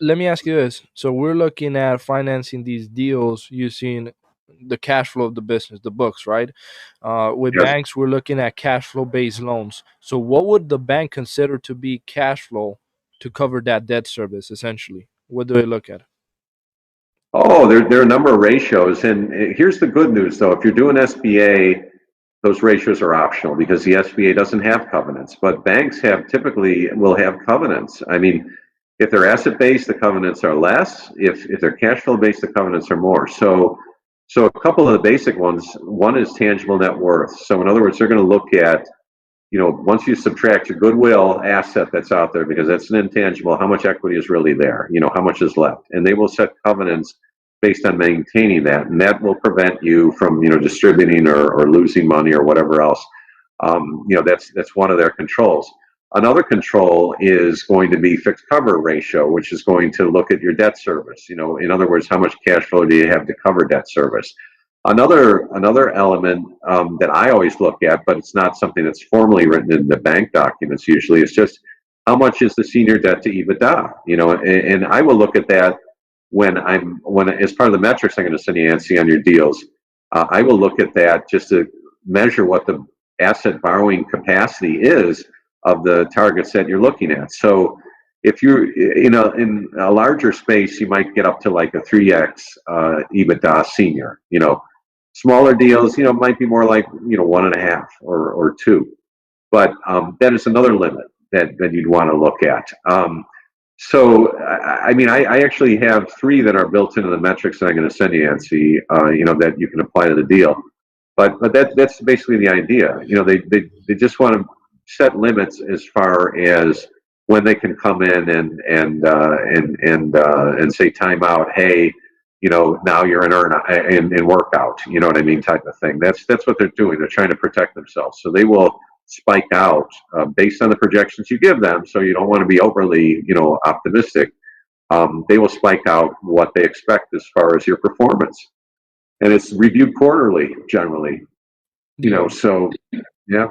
let me ask you this. So we're looking at financing these deals using the cash flow of the business, the books, right? With Yes. banks, we're looking at cash flow based loans. So what would the bank consider to be cash flow to cover that debt service, essentially? What do they look at? Oh, there are a number of ratios, and here's the good news though. If you're doing SBA, those ratios are optional because the SBA doesn't have covenants, but banks have typically will have covenants. I mean, if they're asset based, the covenants are less. If they're cash flow based, the covenants are more. So a couple of the basic ones. One is tangible net worth. So in other words, they're going to look at, once you subtract your goodwill asset that's out there, because that's an intangible, how much equity is really there? How much is left? And they will set covenants based on maintaining that, and that will prevent you from, distributing or losing money or whatever else. That's one of their controls. Another control is going to be fixed cover ratio, which is going to look at your debt service. In other words, how much cash flow do you have to cover debt service? Another element that I always look at, but it's not something that's formally written in the bank documents usually, is just how much is the senior debt to EBITDA. And I will look at that when as part of the metrics I'm going to send you, Nancy, on your deals. I will look at that just to measure what the asset borrowing capacity is of the targets that you're looking at. So if you're in a larger space, you might get up to like a 3x EBITDA senior. Smaller deals, might be more like 1.5 or 2. But that is another limit that you'd want to look at. So I mean, I actually have 3 that are built into the metrics that I'm going to send you, Nancy. That you can apply to the deal. But that's basically the idea. They just want to set limits as far as when they can come in and say time out. Hey, now you're in workout. You know what I mean, type of thing. That's what they're doing. They're trying to protect themselves. So they will spike out based on the projections you give them. So you don't want to be overly optimistic. They will spike out what they expect as far as your performance, and it's reviewed quarterly generally. Yeah. So yeah.